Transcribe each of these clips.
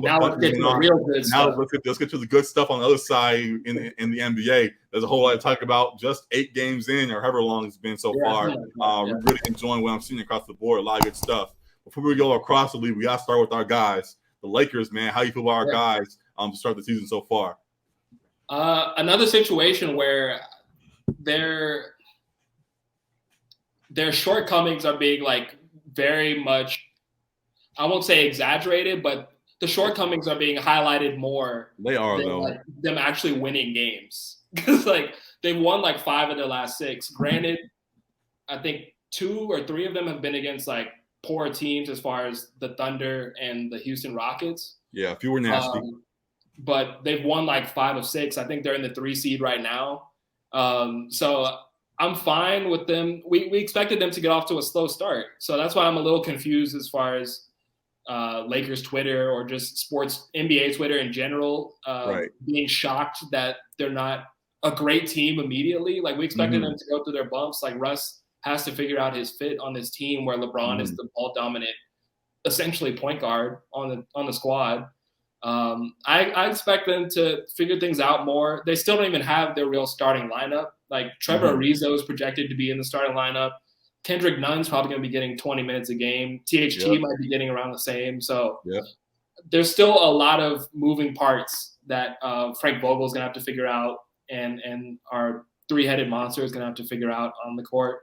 Now let's get to the real good stuff. Let's get to the good stuff on the other side in the NBA. There's a whole lot to talk about. Just 8 games in, or however long it's been so far. We're really enjoying what I'm seeing across the board. A lot of good stuff. Before we go across the league, we got to start with our guys. The Lakers, man. How you feel about our guys to start the season so far? Another situation where their shortcomings are being like very much, I won't say exaggerated, but the shortcomings are being highlighted more. They are, than, though. like, them actually winning games. Because like they've won like 5 of their last 6. Granted, I think 2 or 3 of them have been against like poor teams as far as the Thunder and the Houston Rockets. Yeah, a few were nasty. But they've won like 5 of 6. I think they're in the 3 seed right now. So I'm fine with them. We expected them to get off to a slow start. So that's why I'm a little confused as far as Lakers Twitter or just sports NBA Twitter in general being shocked that they're not a great team immediately. Like we expected them to go through their bumps. Like Russ has to figure out his fit on this team where LeBron is the ball dominant, essentially point guard on the squad. I expect them to figure things out more. They still don't even have their real starting lineup. Like Trevor Ariza is projected to be in the starting lineup. Kendrick Nunn's probably going to be getting 20 minutes a game. THT might be getting around the same. So there's still a lot of moving parts that Frank Vogel's going to have to figure out, and our 3-headed monster is going to have to figure out on the court.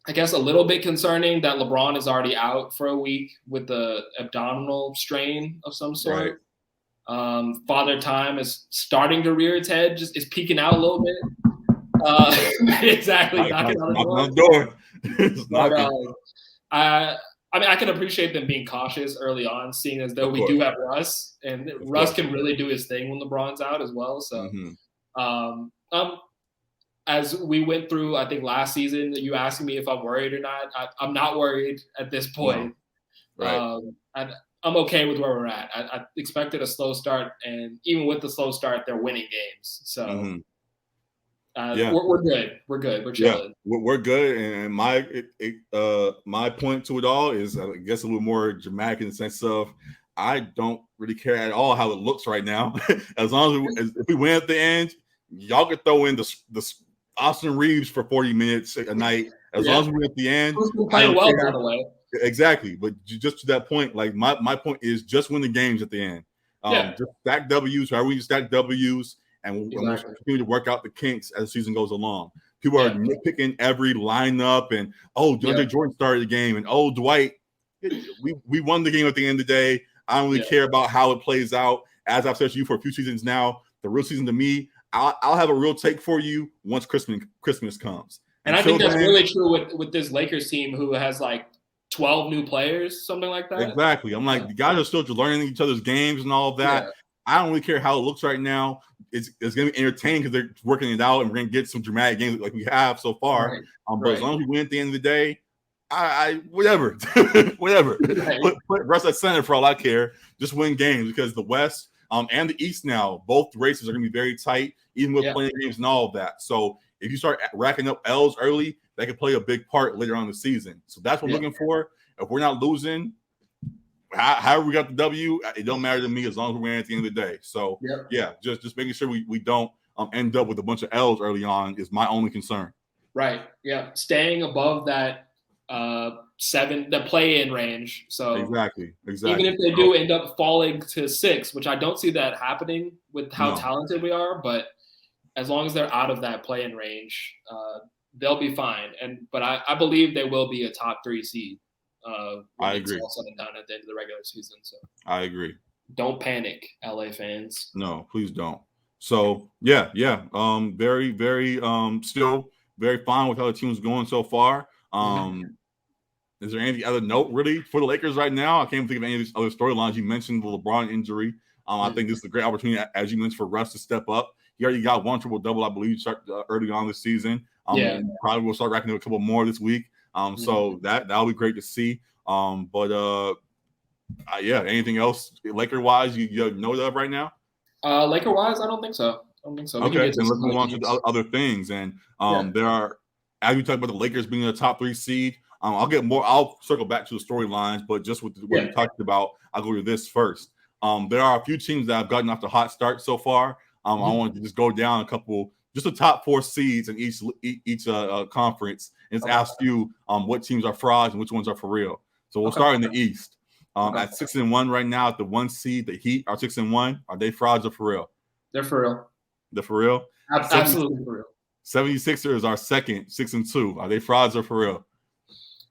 I guess a little bit concerning that LeBron is already out for a week with the abdominal strain of some sort. Father Time is starting to rear its head, just is peeking out a little bit. Exactly, knocking on the door. I mean, I can appreciate them being cautious early on, seeing as though we do have Russ, and Russ can really do his thing when LeBron's out as well. So, as we went through, I think last season, you asking me if I'm worried or not. I'm not worried at this point. No. I'm okay with where we're at. I expected a slow start, and even with the slow start, they're winning games. So we're good. We're good. We're chilling. Yeah, we're good. And my point to it all is, I guess, a little more dramatic in the sense of I don't really care at all how it looks right now. As long as if we win at the end, y'all could throw in the Austin Reeves for 40 minutes a night. As long as we're at the end. Who's been playing well, by the way. Exactly. But just to that point, like my point is just win the games at the end. Just stack W's, however you stack W's, and we'll continue to work out the kinks as the season goes along. People are nitpicking every lineup and, DeAndre Jordan started the game, and, Dwight, we won the game at the end of the day. I don't really care about how it plays out. As I've said to you for a few seasons now, the real season to me, I'll have a real take for you once Christmas comes. And I think that's really true with this Lakers team who has like 12 new players, something like that. Exactly. I'm like, the guys are still learning each other's games and all of that. Yeah. I don't really care how it looks right now. It's going to be entertaining because they're working it out, and we're going to get some dramatic games like we have so far. But as long as we win at the end of the day, I whatever. Put Russ at center for all I care. Just win games, because the West and the East now, both races are going to be very tight, even with playing games and all of that. So if you start racking up L's early, that could play a big part later on in the season. So that's what we're looking for. If we're not losing, however we got the W, it don't matter to me as long as we're winning at the end of the day. So just making sure we don't end up with a bunch of L's early on is my only concern. Right. Yeah. Staying above that the play-in range. So exactly. Even if they do end up falling to 6, which I don't see that happening with how talented we are, but as long as they're out of that play-in range, they'll be fine. But I believe they will be a top 3 seed. I agree. It's all said and done at the end of the regular season. So I agree. Don't panic, LA fans. No, please don't. So very, very still very fine with how the team's going so far. Is there any other note really for the Lakers right now? I can't think of any of these other storylines. You mentioned the LeBron injury. I think this is a great opportunity, as you mentioned, for Russ to step up. He already got 1 triple-double, I believe, early on this season. Probably will start racking up a couple more this week. So that'll be great to see. Anything else Laker-wise you know of right now? Laker-wise, I don't think so. Okay, then let's move on to the other things. And there are, as we talk about the Lakers being in the top 3 seed, I'll circle back to the storylines, but just with what we talked about, I'll go to this first. There are a few teams that have gotten off the hot start so far. I want to just go down a couple, just the top 4 seeds in each conference, and just ask you what teams are frauds and which ones are for real. So we'll start in the East. At 6-1 right now, at the 1 seed, the Heat are 6-1. Are they frauds or for real? They're for real. They're for real? Absolutely for real. 76ers are second, 6-2. Are they frauds or for real?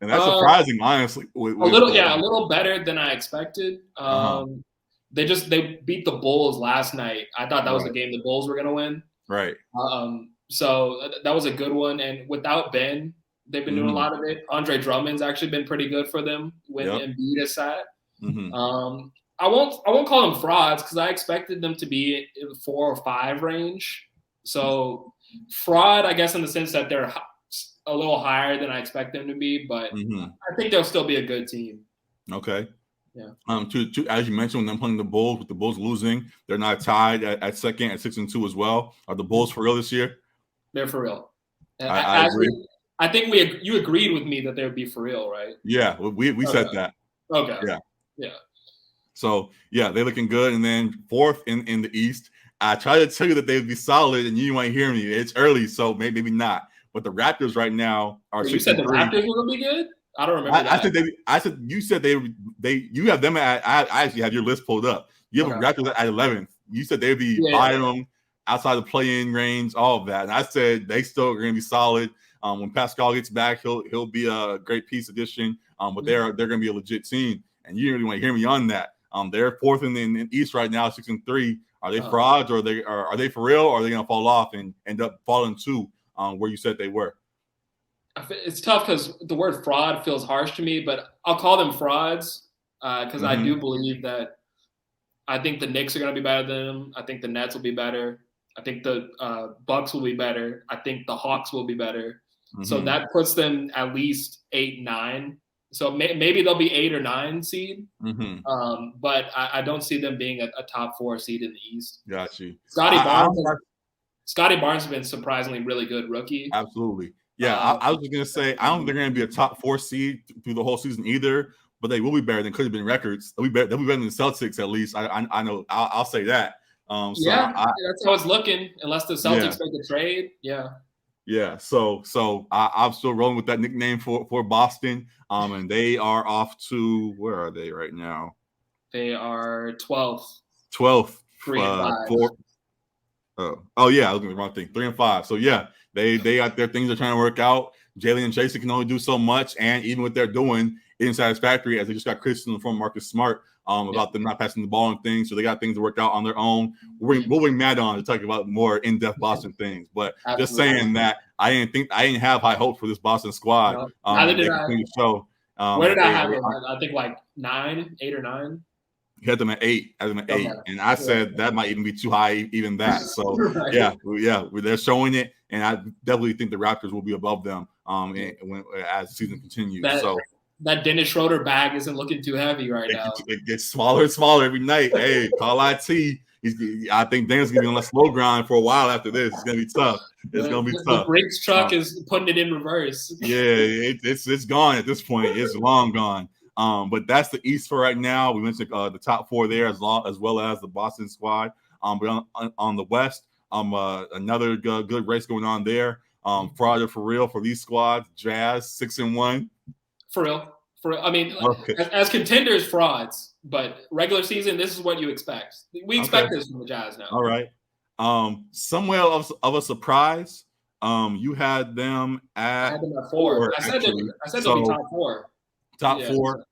And that's surprising, honestly. A little better than I expected. They beat the Bulls last night. I thought that was the game the Bulls were going to win. Right. So that was a good one. And without Ben, they've been doing a lot of it. Andre Drummond's actually been pretty good for them when Embiid is sat. I won't call them frauds because I expected them to be in the 4 or 5 range. So fraud, I guess, in the sense that they're a little higher than I expect them to be, but I think they'll still be a good team. Okay. Yeah. As you mentioned, when them playing the Bulls, with the Bulls losing, they're not tied at second at 6-2 as well. Are the Bulls for real this year? They're for real. I agree. I think you agreed with me that they would be for real, right? Yeah, we said that. Okay. Yeah. So they're looking good. And then 4th in the East. I tried to tell you that they'd be solid, and you might hear me. It's early, so maybe not. But the Raptors right now are 6-3. You said the Raptors were gonna be good? I don't remember that. I said you said you have them at. I actually have your list pulled up. You have Raptors at 11th. You said they'd be bottom, outside the play-in range, all of that. And I said they still are going to be solid. When Pascal gets back, he'll be a great piece addition. But they're going to be a legit team. And you really want to hear me on that. They're 4th in the East right now, 6-3. Are they frauds, or are they for real, or are they going to fall off and end up falling to where you said they were? It's tough because the word fraud feels harsh to me, but I'll call them frauds because I do believe that I think the Knicks are going to be better than them. I think the Nets will be better. I think the Bucks will be better. I think the Hawks will be better. So that puts them at least 8, 9. So maybe they'll be 8 or 9 seed. But I don't see them being a top 4 seed in the East. Got you. Scotty Barnes has been surprisingly really good rookie. Absolutely. Yeah, I was just going to say, I don't think they're going to be a top 4 seed through the whole season either, but they will be better than could have been records. They'll be better than the Celtics at least. I know. I'll say that. That's how it's looking, unless the Celtics make a trade. Yeah. So I'm still rolling with that nickname for Boston. And they are off to, where are they right now? They are 12th. 12th. 3-5. Oh yeah, I was going to the wrong thing. 3-5. So yeah. They got their things they're trying to work out. Jalen and Jason can only do so much, and even what they're doing isn't satisfactory, as they just got criticism from Marcus Smart about them not passing the ball and things. So they got things to work out on their own. We'll bring Matt on to talk about more in-depth Boston things. But just saying that I didn't have high hopes for this Boston squad. Neither did I. Where did I have them? I think like 8 or 9. He had them at 8, and I said that might even be too high, even that. So they're showing it, and I definitely think the Raptors will be above them as the season continues. That Dennis Schroeder bag isn't looking too heavy right now. It gets smaller and smaller every night. Hey, call IT. I think Dennis is going to be on a slow grind for a while after this. It's going to be tough. The Briggs truck is putting it in reverse. Yeah, it's gone at this point. It's long gone. But that's the East for right now. We mentioned the top 4 there as well as the Boston squad. But on the West, another good race going on there. Fraud for real for these squads. Jazz 6-1. For real. I mean, as contenders, frauds. But regular season, this is what you expect. We expect this from the Jazz now. All right. Somewhere of a surprise. You had them at. I had them at 4. I said they'll be top 4. Top 4.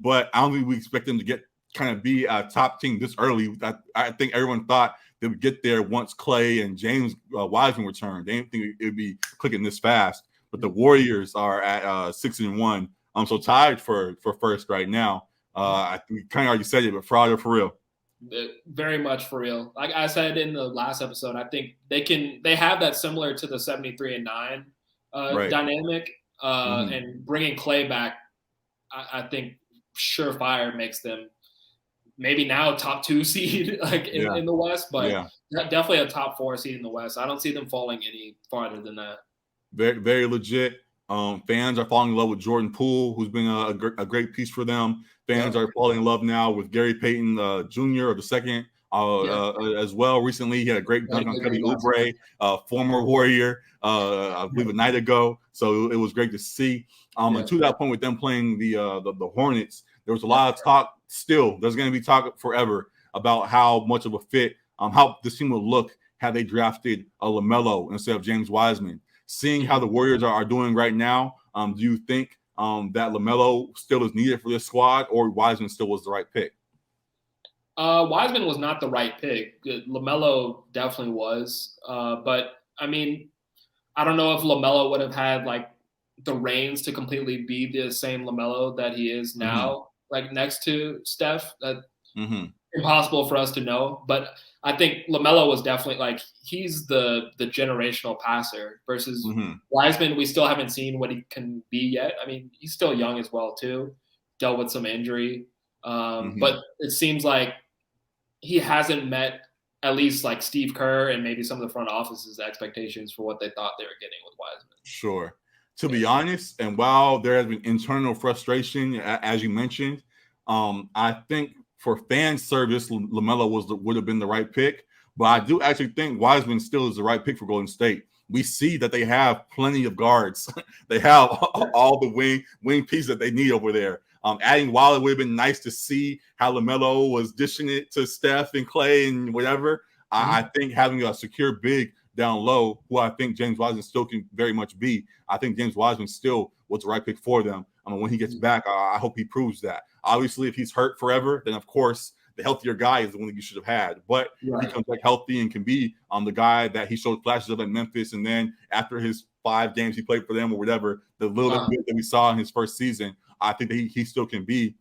But I don't think we expect them to kind of be a top team this early. I think everyone thought they would get there once Clay and James Wiseman returned. They didn't think it would be clicking this fast. But the Warriors are at 6-1. So tied for first right now. I think we kind of already said it, but fraud or for real? Very much for real. Like I said in the last episode, I think they have that similar to the 73-9 dynamic. And bringing Clay back, I think surefire makes them maybe now top 2 seed in the West, but definitely a top 4 seed in the West. I don't see them falling any farther than that. Very, very legit. Fans are falling in love with Jordan Poole, who's been a great piece for them. Fans are falling in love now with Gary Payton Jr. or the second as well. Recently, he had a great dunk on Kelly Oubre, former Warrior, I believe a night ago. So it was great to see. And to that point, with them playing the Hornets, there was a lot of talk. Still, there's going to be talk forever about how much of a fit, how this team will look had they drafted a LaMelo instead of James Wiseman. Seeing how the Warriors are doing right now, do you think that LaMelo still is needed for this squad, or Wiseman still was the right pick? Wiseman was not the right pick. LaMelo definitely was. But, I mean, I don't know if LaMelo would have had, like, the reins to completely be the same LaMelo that he is now, like, next to Steph. Impossible for us to know. But I think LaMelo was definitely, like, he's the generational passer versus Wiseman. We still haven't seen what he can be yet. I mean, he's still young as well, too. Dealt with some injury. But it seems like he hasn't met at least like Steve Kerr and maybe some of the front office's expectations for what they thought they were getting with Wiseman. Sure. To be honest, and while there has been internal frustration, as you mentioned, I think for fan service, LaMelo would have been the right pick. But I do actually think Wiseman still is the right pick for Golden State. We see that they have plenty of guards. They have all the wing pieces that they need over there. Adding Wilder would have been nice to see how LaMelo was dishing it to Steph and Clay and whatever. I think having a secure big down low, who I think James Wiseman still can very much be. I think James Wiseman still was the right pick for them. I mean, when he gets back, I hope he proves that. Obviously, if he's hurt forever, then of course the healthier guy is the one that you should have had. But if he comes back healthy and can be the guy that he showed flashes of at Memphis, and then after his 5 games he played for them or whatever, the little bit that we saw in his first season, I think that he still can be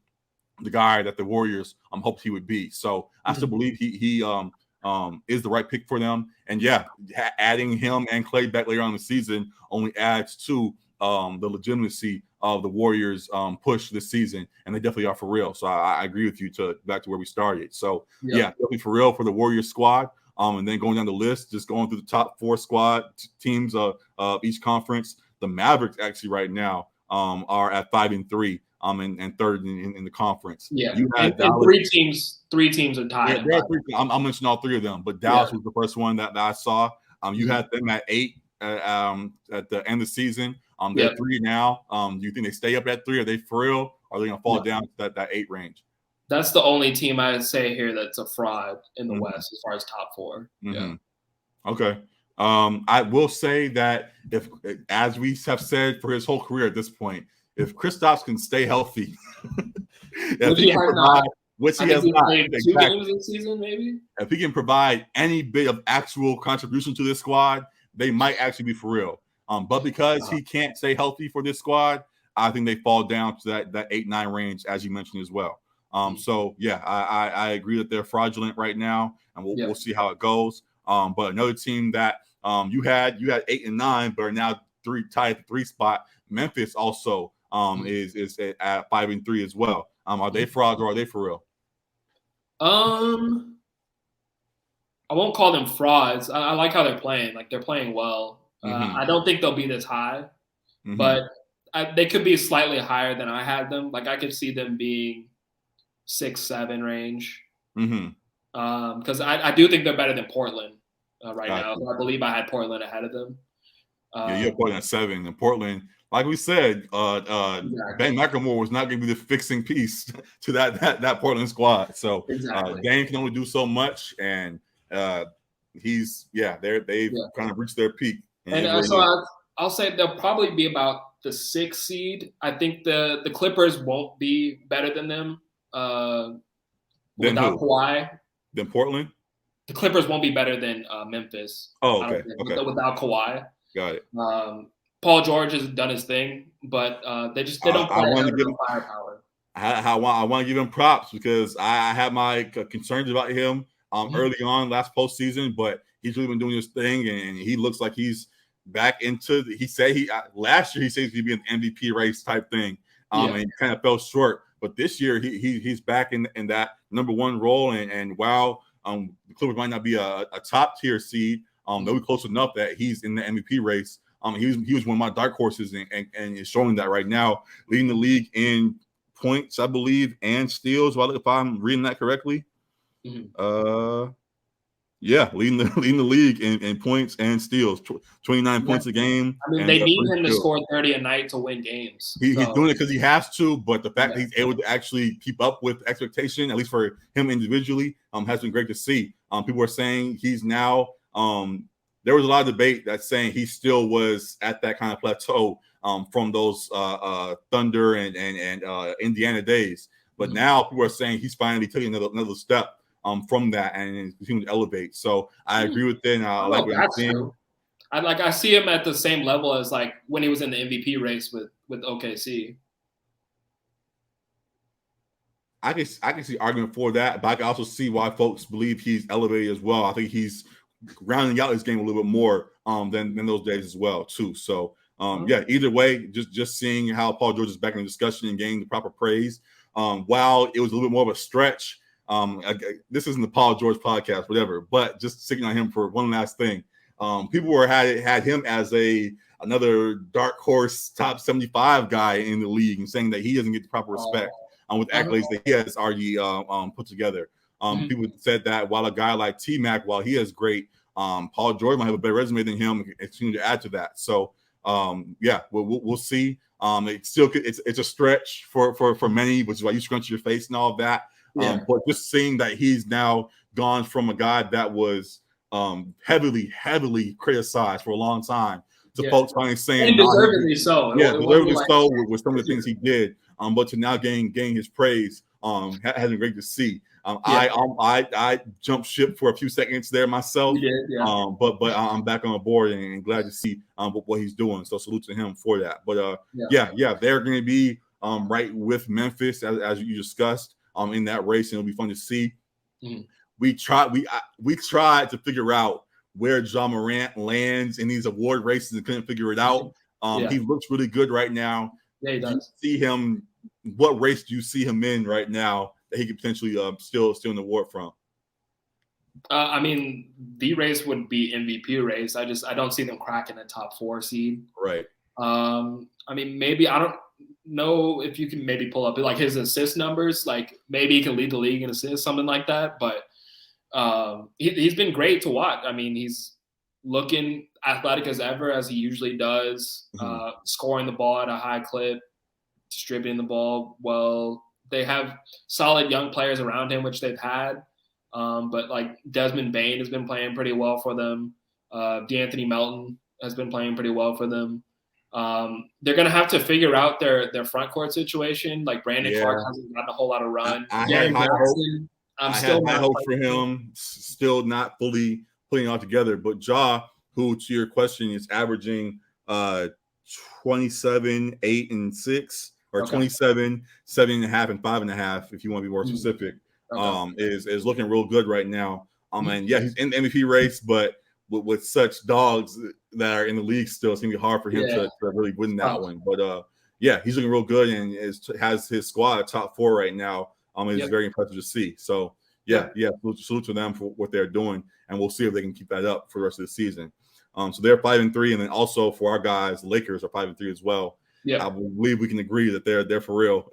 the guy that the Warriors hoped he would be. So I still believe he is the right pick for them. And yeah, adding him and Clay back later on in the season only adds to the legitimacy of the Warriors push this season, and they definitely are for real. So I agree with you back to where we started. So yeah, definitely for real for the Warriors squad. And then going down the list, just going through the top 4 squad teams of each conference. The Mavericks actually right now are at 5-3 and third in the conference. Yeah, you had three teams are tied. Yeah, I'll mention all 3 of them, but Dallas was the first one that I saw. You had them at 8 at the end of the season. They're 3 now. Do you think they stay up at 3? Are they for real? Or are they going to fall down to that 8 range? That's the only team I would say here that's a fraud in the West as far as top 4. Yeah. Okay. I will say that if, as we have said for his whole career at this point, if Kristaps can stay healthy, if he can provide, which he has not, 2 games this season, maybe. If he can provide any bit of actual contribution to this squad, they might actually be for real. But because he can't stay healthy for this squad, I think they fall down to that 8-9 range, as you mentioned as well. So yeah, I agree that they're fraudulent right now, and we'll see how it goes. But another team that you had 8 and 9, but are now tied at the 3 spot. Memphis also is at 5-3 as well. Are they frauds or are they for real? I won't call them frauds. I like how they're playing. Like, they're playing well. I don't think they'll be this high, but they could be slightly higher than I had them. Like, I could see them being 6-7 range. Because I do think they're better than Portland right now. I believe I had Portland ahead of them. Yeah, you have Portland at 7. And Portland, like we said, Ben McLemore was not going to be the fixing piece to that Portland squad. So Dame can only do so much, and they've kind of reached their peak. And so I'll say they'll probably be about the 6th seed. I think the Clippers won't be better than them without Kawhi. Then Portland? The Clippers won't be better than Memphis. Oh, okay. Without Kawhi. Got it. Paul George has done his thing, but they don't play firepower. I want to give him props because I had my concerns about him early on last postseason, but he's really been doing his thing, and he looks like he's back into. Last year he said he'd be an MVP race type thing, and he kind of fell short. But this year he's back in that number 1 role, and while the Clippers might not be a top tier seed, they'll be close enough that he's in the MVP race He was one of my dark horses, and is showing that right now, leading the league in points, I believe, and steals. If I'm reading that correctly, yeah, leading the league in points and steals, 29 points a game. I mean, they need him to score 30 a night to win games. He's doing it because he has to, but the fact that he's able to actually keep up with expectation, at least for him individually, has been great to see. People are saying he's now. There was a lot of debate that's saying he still was at that kind of plateau from those Thunder and Indiana days, but now people are saying he's finally taking another step from that and continuing to elevate. So I agree with it. And I like what I'm seeing. I see him at the same level as like when he was in the MVP race with OKC. I can see argument for that, but I can also see why folks believe he's elevated as well. I think he's rounding out his game a little bit more than those days as well too. So either way, just seeing how Paul George is back in the discussion and getting the proper praise. While it was a little bit more of a stretch, this isn't the Paul George podcast, whatever, but just sticking on him for one last thing. People had him as another dark horse top 75 guy in the league and saying that he doesn't get the proper respect with accolades that he has already put together. People said that while a guy like T-Mac, while he is great, Paul George might have a better resume than him and continue to add to that. So we'll see. It's a stretch for many, which is why you scrunch your face and all of that. But just seeing that he's now gone from a guy that was heavily criticized for a long time to folks finally saying, and deservedly so. Deservedly so with some of the things he did. But to now gain his praise has been great to see. I jumped ship for a few seconds there myself. But I'm back on the board and glad to see what he's doing. So salute to him for that. But they're going to be right with Memphis as you discussed in that race, and it'll be fun to see. We tried to figure out where Ja Morant lands in these award races and couldn't figure it out. He looks really good right now. Yeah, he does. See him. What race do you see him in right now that he could potentially still an award from? I mean, the race would be MVP race. I don't see them cracking a top 4 seed. Right. I mean, maybe I don't know if you can maybe pull up like his assist numbers. Like maybe he can lead the league in assists, something like that. But he's been great to watch. I mean, he's looking athletic as ever, as he usually does, scoring the ball at a high clip, distributing the ball well. They have solid young players around him, which they've had. But like Desmond Bane has been playing pretty well for them. DeAnthony Melton has been playing pretty well for them. They're going to have to figure out their front court situation. Like Brandon Clark hasn't gotten a whole lot of run. I had high hope for him, still not fully putting it all together. But Ja, who to your question is averaging 27, 8, and 6, or 27, 7.5, and 5.5, if you want to be more specific, is looking real good right now. And he's in the MVP race, but with such dogs that are in the league still, it's gonna be hard for him to really win that one. But he's looking real good and has his squad at top 4 right now. It's very impressive to see. So salute to them for what they're doing, and we'll see if they can keep that up for the rest of the season. So they're 5-3, and then also for our guys, Lakers are 5-3 as well. I believe we can agree that they're for real.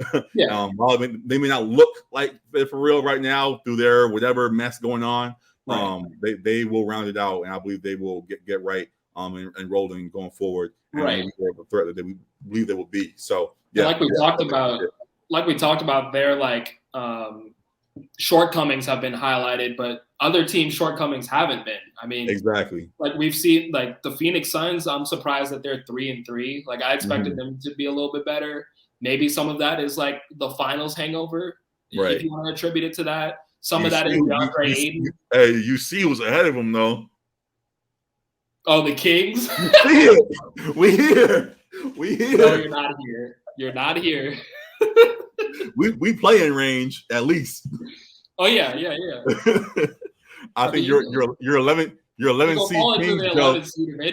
While they may not look like they're for real right now through their whatever mess going on, they will round it out, and I believe they will get right and rolling going forward. And the threat that we believe they will be. So like we talked about, their like shortcomings have been highlighted, but other teams' shortcomings haven't been. I mean, exactly. Like we've seen, like the Phoenix Suns. I'm surprised that they're 3-3. Like I expected them to be a little bit better. Maybe some of that is like the finals hangover, if you want to attribute it to that. Some of that is DeAndre Ayton. Hey, UC was ahead of them though. Oh, the Kings. We here. No, you're not here. You're not here. we play in range at least. Oh yeah. I think your 11 seed Kings joke.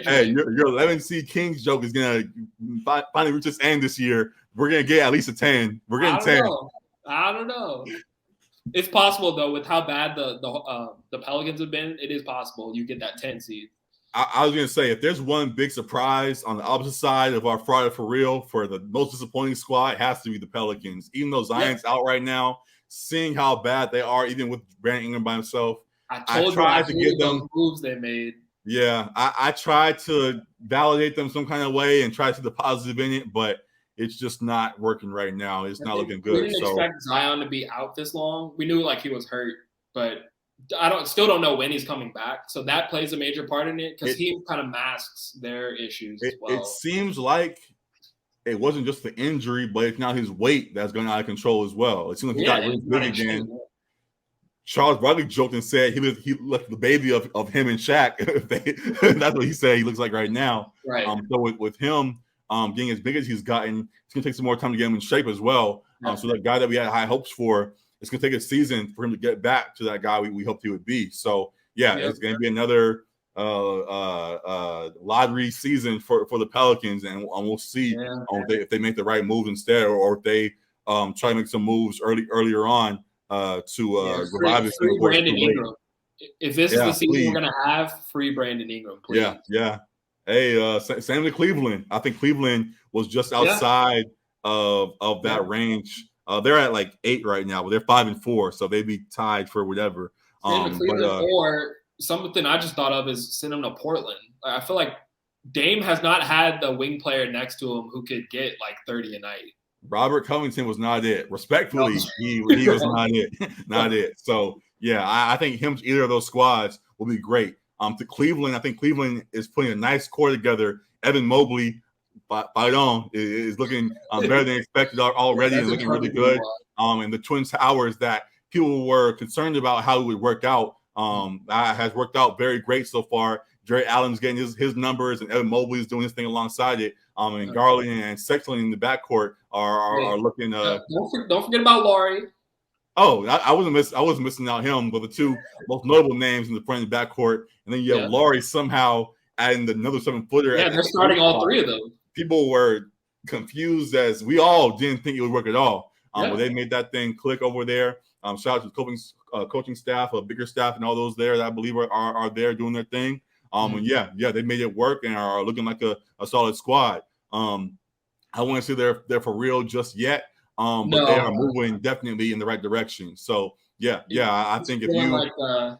Hey, your 11 seed Kings joke is gonna finally reach its end this year. We're gonna get at least a 10. We're getting 10. I don't know. It's possible though, with how bad the Pelicans have been. It is possible you get that 10 seed. I was gonna say, if there's one big surprise on the opposite side of our Friday for real for the most disappointing squad, it has to be the Pelicans. Even though Zion's out right now, seeing how bad they are, even with Brandon Ingram by himself, I tried to give them those moves they made. Yeah, I tried to validate them some kind of way and try to see the positive in it, but it's just not working right now. It's not looking good. We didn't expect Zion to be out this long. We knew like he was hurt, but still don't know when he's coming back. So that plays a major part in it because he kind of masks their issues as well. It seems like it wasn't just the injury, but it's now his weight that's going out of control as well. It seems like he got really big again. Charles Barkley joked and said he left the baby of him and Shaq. That's what he said he looks like right now. Right. So with him getting as big as he's gotten, it's going to take some more time to get him in shape as well. So that guy that we had high hopes for, it's going to take a season for him to get back to that guy we hoped he would be. So, it's going to be another lottery season for the Pelicans, and we'll see if they make the right move instead, or if they try to make some moves earlier on to revive this thing. Brandon Ingram. If this is the season we're going to have, free Brandon Ingram, please. Yeah. Hey, same to Cleveland. I think Cleveland was just outside of that range. They're at like 8 right now, but they're 5-4, so they'd be tied for whatever. Or something I just thought of is send him to Portland. I feel like Dame has not had the wing player next to him who could get like 30 a night. Robert Covington was not it. Respectfully, he was not it. Not it. So, I think either of those squads will be great. To Cleveland, I think Cleveland is putting a nice core together. Evan Mobley, Payton, is looking better than expected already and looking really good. And the Twin Towers that people were concerned about how it would work out has worked out very great so far. Jared Allen's getting his numbers, and Evan Mobley is doing his thing alongside it. And Garland and Sexton in the backcourt are looking. Don't forget about Laurie. Oh, I wasn't missing out him, but the two most notable names in the front and backcourt, and then you have Laurie somehow adding another 7-footer. Yeah, they're starting all three of them. People were confused, as we all didn't think it would work at all. But they made that thing click over there. Shout out to the coaching staff, a bigger staff, and all those there that I believe are there doing their thing. And they made it work and are looking like a solid squad. I wouldn't say they're for real just yet, but they are moving definitely in the right direction. So I think if you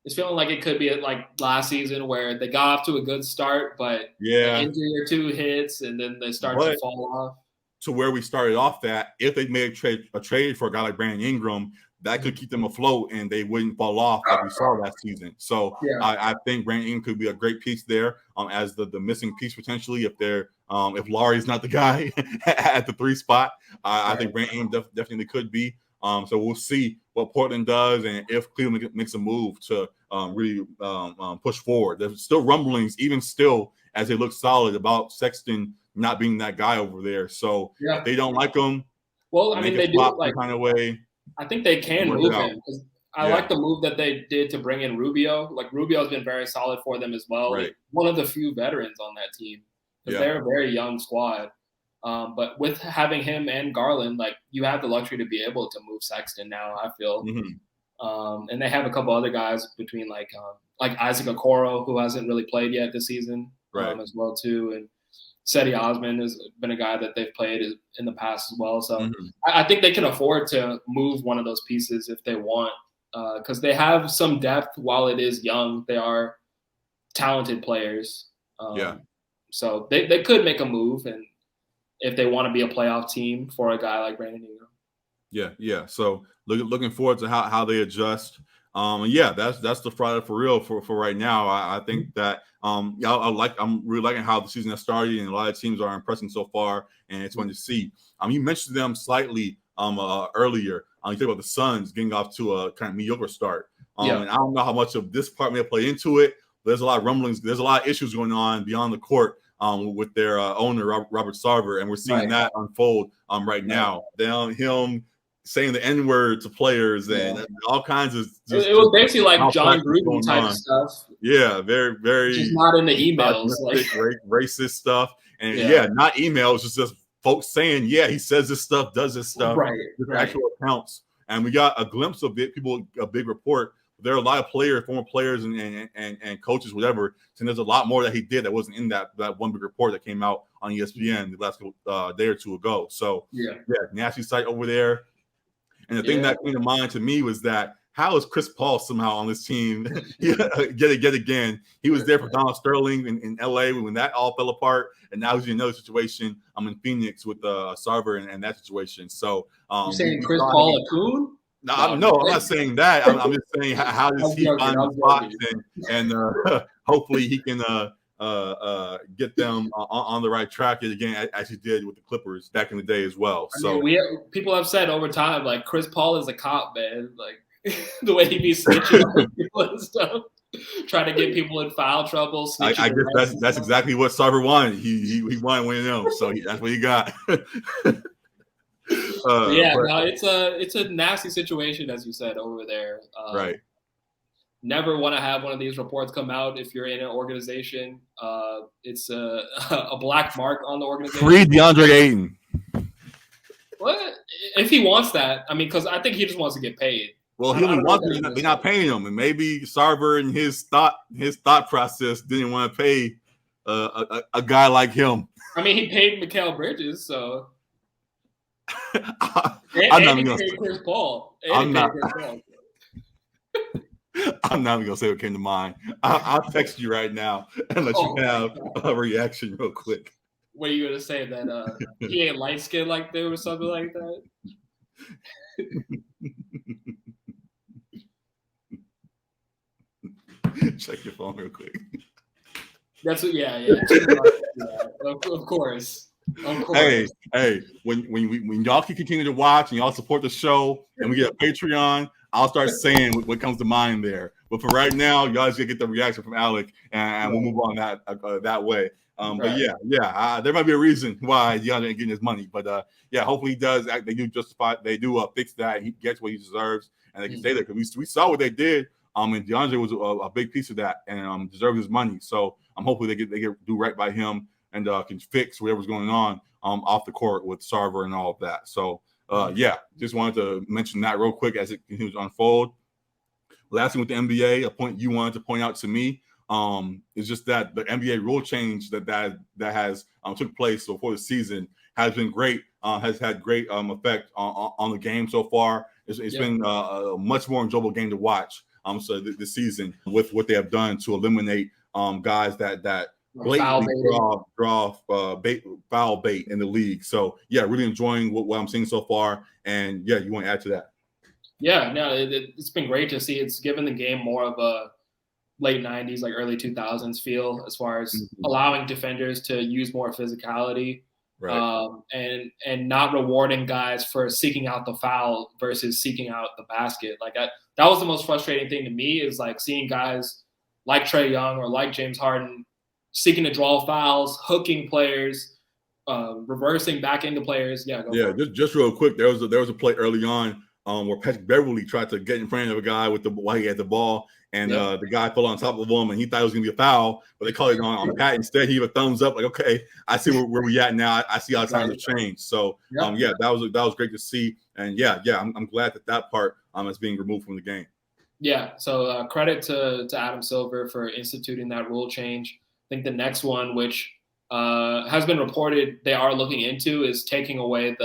it's feeling like it could be like last season where they got off to a good start, but an injury or two hits and then they start to fall off. To where we started off at, if they made a trade for a guy like Brandon Ingram, that could keep them afloat and they wouldn't fall off like we saw last season. So I think Brandon Ingram could be a great piece there as the missing piece potentially if Laurie's not the guy at the 3 spot. I think Brandon Ingram definitely could be. So we'll see what Portland does and if Cleveland makes a move to really push forward. There's still rumblings, even still, as they look solid about Sexton not being that guy over there. So if they don't like him, well, I mean, they do like kind of way. I think they can move him. I like the move that they did to bring in Rubio. Like Rubio's been very solid for them as well. Right. Like, one of the few veterans on that team. They're a very young squad. But with having him and Garland, like you have the luxury to be able to move Sexton now, I feel. And they have a couple other guys between like Isaac Okoro, who hasn't really played yet this season, as well too. And Cedi Osman has been a guy that they've played in the past as well. So I think they can afford to move one of those pieces if they want, because they have some depth while it is young. They are talented players. So they could make a move, and if they want to be a playoff team for a guy like Brandon Ingram. Yeah. So looking forward to how they adjust. That's the Friday for real for right now. I think that I'm really liking how the season has started, and a lot of teams are impressing so far, and it's fun to see. You mentioned them slightly earlier. You talked about the Suns getting off to a kind of mediocre start. And I don't know how much of this part may play into it. But there's a lot of rumblings. There's a lot of issues going on beyond the court with their owner Robert Sarver, and we're seeing that unfold right now. Him saying the N-word to players and all kinds of it was basically like John Gruden type stuff. Yeah, very, very just not in the emails. Racist stuff. And not emails, just folks saying, he says this stuff, does this stuff. Right. Actual accounts. And we got a glimpse of it, a big report. there are a lot of players, former players, and coaches, whatever. And there's a lot more that he did that wasn't in that one big report that came out on ESPN the last day or two ago. So nasty sight over there. And the thing that came to mind to me was that how is Chris Paul somehow on this team yet again? He was there for Donald Sterling in LA when that all fell apart, and now he's in another situation. I'm in Phoenix with Sarver and that situation. So you're saying Chris Paul a coon? No, I'm not saying that. I'm just saying how does he find the spots and hopefully he can get them on the right track again, as he did with the Clippers back in the day as well. So people have said over time, like Chris Paul is a cop, man. Like the way he be snitching on people and stuff, trying to get people in foul trouble. I guess that's exactly what Sarver wanted. He wanted one of them, so that's what he got. It's a nasty situation, as you said, over there. Right. Never want to have one of these reports come out if you're in an organization. It's a black mark on the organization. Free DeAndre Ayton. What? If he wants that, I mean, because I think he just wants to get paid. Well, he only wants it. They're not paying him, and maybe Sarver and his thought process didn't want to pay a guy like him. I mean, he paid Mikal Bridges, so. I'm not even gonna say Chris Paul. I'm not even gonna say what came to mind. I'll text you right now and let you have a reaction real quick. What are you gonna say, that he ain't light skinned like them or something like that? Check your phone real quick. That's what. Yeah. Of course. Hey, when y'all can continue to watch and y'all support the show and we get a Patreon, I'll start saying what comes to mind there. But for right now, y'all just get the reaction from Alec, and we'll move on that way. But there might be a reason why DeAndre ain't getting his money, but hopefully he does. They do justify. They do fix that. He gets what he deserves, and they can stay there because we saw what they did. And DeAndre was a big piece of that, and deserves his money. So hopefully they get do right by him and can fix whatever's going on off the court with Sarver and all of that. So just wanted to mention that real quick as it continues to unfold. Last thing with the NBA, a point you wanted to point out to me is just that the NBA rule change that has took place before the season has been great. Has had great effect on the game so far. It's been a much more enjoyable game to watch. So this season with what they have done to eliminate guys that blatantly draw foul bait in the league. So really enjoying what I'm seeing so far. And you want to add to that? Yeah, no, it's been great to see. It's given the game more of a late 90s, like early 2000s feel as far as allowing defenders to use more physicality, right. And not rewarding guys for seeking out the foul versus seeking out the basket. Like that was the most frustrating thing to me, is like seeing guys like Trae Young or like James Harden seeking to draw fouls, hooking players, reversing back into players. Just real quick, there was a play early on where Patrick Beverly tried to get in front of a guy while he had the ball, and the guy fell on top of him, and he thought it was going to be a foul, but they called it on Pat instead. He gave a thumbs up, like, okay, I see where we at now. I see how times have changed. So that was great to see, and I'm glad that part is being removed from the game. Yeah, so credit to Adam Silver for instituting that rule change. I think the next one, which has been reported they are looking into, is taking away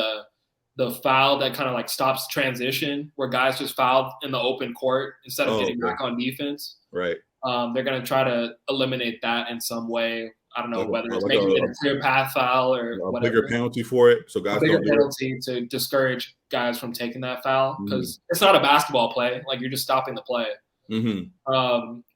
the foul that kind of like stops transition, where guys just fouled in the open court instead of getting back on defense. Right. They're going to try to eliminate that in some way. I don't know whether it's making it a clear path foul or whatever. Bigger penalty for it, so guys a bigger penalty to discourage guys from taking that foul, because it's not a basketball play. Like, you're just stopping the play.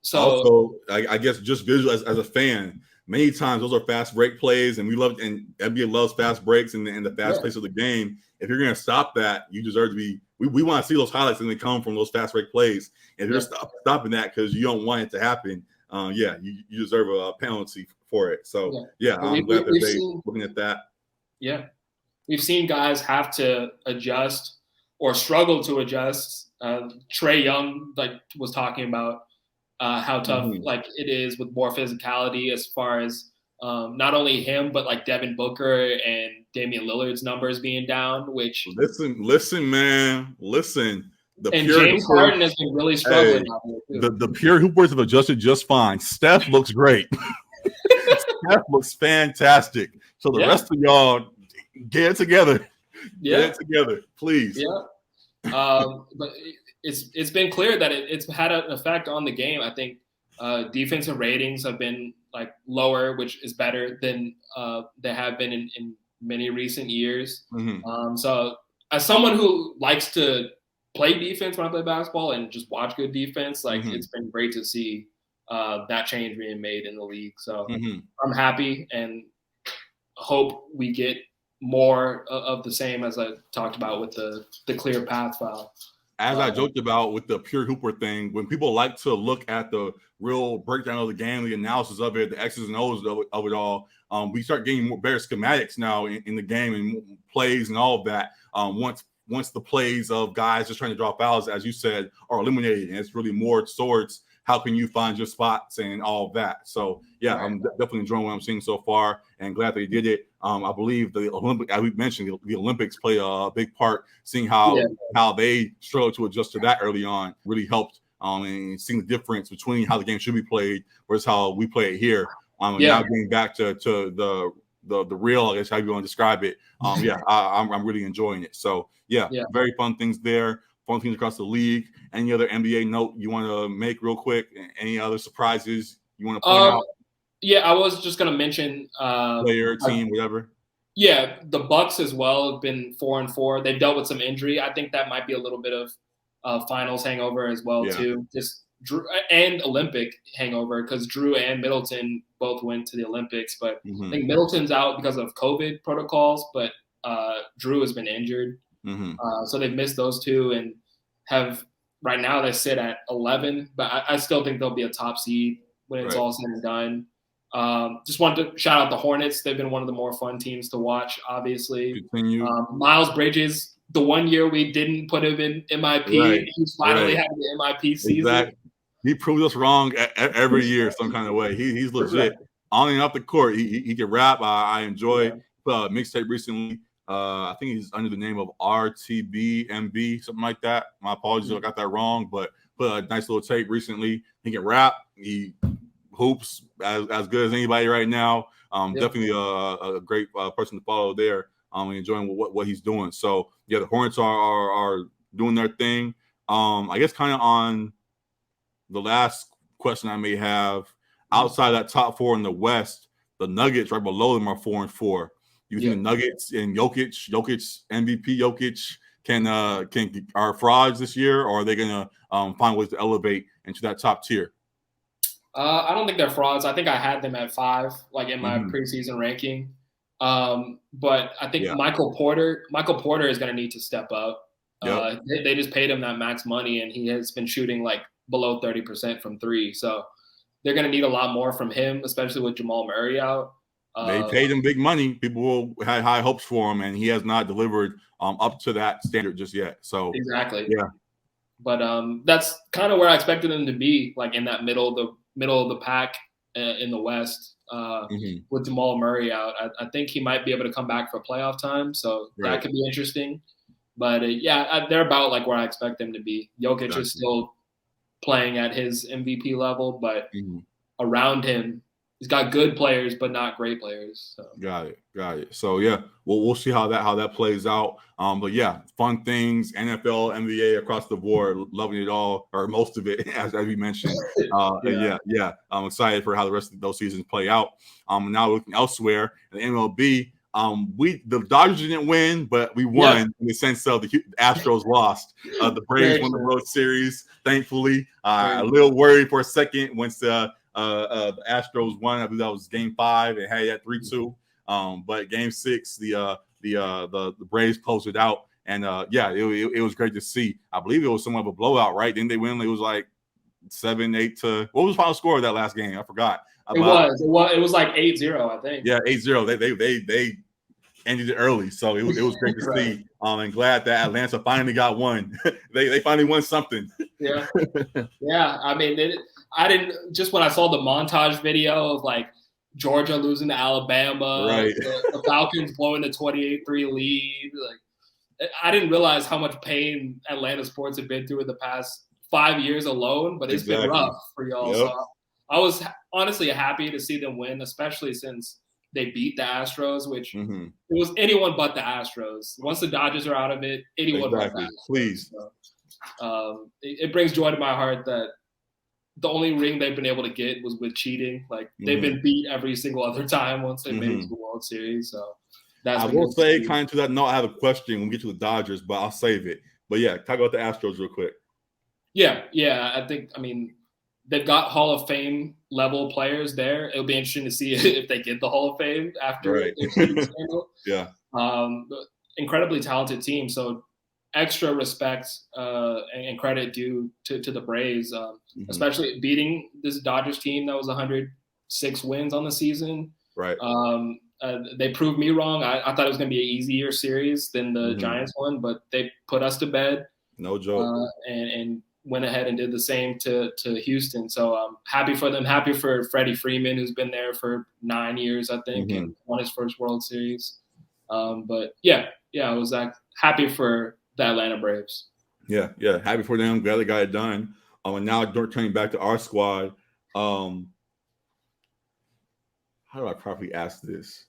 So also, I guess just visual as a fan, many times those are fast break plays, and NBA loves fast breaks and the fast pace of the game. If you're going to stop that, you deserve to be. We want to see those highlights when they come from those fast break plays. If you're stopping that because you don't want it to happen, you deserve a penalty for it. So I'm glad that they're looking at that. Yeah, we've seen guys have to adjust or struggle to adjust. Trae Young was talking about how tough it is with more physicality, as far as not only him but like Devin Booker and Damian Lillard's numbers being down. Which listen, man, listen. And James Harden has been really struggling out there too. The pure hoopers have adjusted just fine. Steph looks great. Steph looks fantastic. So the rest of y'all get it together. Yeah. Get it together, please. Yeah. But it's been clear that it's had an effect on the game. I think defensive ratings have been like lower, which is better than they have been in many recent years. Mm-hmm. So as someone who likes to play defense when I play basketball and just watch good defense, like it's been great to see that change being made in the league. So I'm happy and hope we get more of the same, as I talked about with the clear path foul. As I joked about with the pure hooper thing, when people like to look at the real breakdown of the game, the analysis of it, the X's and O's of it all, we start getting better schematics now in the game and plays and all of that. Once the plays of guys just trying to draw fouls, as you said, are eliminated, and it's really more towards how can you find your spots and all of that. So yeah, I'm definitely enjoying what I'm seeing so far, and glad they did it. I believe the Olympic, as we mentioned, the Olympics play a big part. Seeing how they struggled to adjust to that early on really helped. And seeing the difference between how the game should be played versus how we play it here. Now getting back to the real, I guess how you want to describe it. I'm really enjoying it. So very fun things there. Fun things across the league. Any other NBA note you want to make real quick? Any other surprises you want to point out? Yeah, I was just going to mention player, team, whatever. Yeah, the Bucks as well have been 4-4. They've dealt with some injury. I think that might be a little bit of finals hangover as well too. Just Drew and Olympic hangover, because Drew and Middleton both went to the Olympics, but I think Middleton's out because of COVID protocols, but Drew has been injured. So they've missed those two and have right now they sit at 11, but I still think they'll be a top seed when it's all said and done. Just wanted to shout out the Hornets. They've been one of the more fun teams to watch, obviously. Miles Bridges, the 1 year we didn't put him in MIP, he's finally having the MIP season. Exactly. He proves us wrong every year some kind of way. He's legit. On and off the court, he can rap. I enjoy mixtape recently. I think he's under the name of RTBMB, something like that. My apologies if I got that wrong, but put a nice little tape recently. He can rap. He hoops as good as anybody right now. Definitely a great person to follow there. Enjoying what he's doing. So yeah, the Hornets are doing their thing. I guess kind of on the last question I may have, outside that top four in the West, the Nuggets right below them are 4-4. You think the Nuggets and Jokic, MVP Jokic are frauds this year, or are they gonna find ways to elevate into that top tier? I don't think they're frauds. I think I had them at 5, like in my preseason ranking. But I think Michael Porter is going to need to step up. They just paid him that max money, and he has been shooting like below 30% from 3. So they're going to need a lot more from him, especially with Jamal Murray out. They paid him big money. People had high hopes for him, and he has not delivered up to that standard just yet. So exactly, But that's kind of where I expected them to be, like in that middle of the pack in the West. With Jamal Murray out, I think he might be able to come back for playoff time. So that could be interesting. But they're about like where I expect them to be. Jokic is still playing at his MVP level, but around him, he's got good players, but not great players. So. Got it. So we'll see how that plays out. But fun things, NFL, NBA across the board, loving it all, or most of it, as we mentioned. I'm excited for how the rest of those seasons play out. Now looking elsewhere, in the MLB, the Dodgers didn't win, but we won in the sense of the Astros lost. The Braves won the World Series, thankfully. A little worried for a second once the Astros won. I believe that was Game 5 and had that 3-2. But Game 6, the Braves closed it out, and it was great to see. I believe it was somewhat of a blowout, right? Didn't they win? It was like 7-8 to what was the final score of that last game? I forgot. It was like 8-0, I think. Yeah, 8-0. They ended it early, so it was great to see. And glad that Atlanta finally got one. they finally won something. Yeah. I mean, I didn't just when I saw the montage video of like Georgia losing to Alabama, the Falcons blowing the 28-3 lead, like I didn't realize how much pain Atlanta sports have been through in the past 5 years alone, but it's been rough for y'all. Yep. So I was honestly happy to see them win, especially since they beat the Astros, which it was anyone but the Astros. Once the Dodgers are out of it, anyone but the Astros. Please. So, it brings joy to my heart that the only ring they've been able to get was with cheating. Like they've been beat every single other time once they made it to the World Series. So I will say, kind of to that note, I have a question when we get to the Dodgers, but I'll save it. But yeah, talk about the Astros real quick. Yeah. I think, they've got Hall of Fame level players there. It'll be interesting to see if they get the Hall of Fame after the scandal. Yeah. Incredibly talented team. So extra respect and credit due to the Braves, especially beating this Dodgers team that was 106 wins on the season. Right. They proved me wrong. I thought it was going to be an easier series than the Giants one, but they put us to bed. No joke. And went ahead and did the same to Houston. So I'm happy for them. Happy for Freddie Freeman, who's been there for 9 years, I think, and won his first World Series. But I was happy for the Atlanta Braves. Yeah. Happy for them. Glad they got it done. And now turning back to our squad. How do I properly ask this?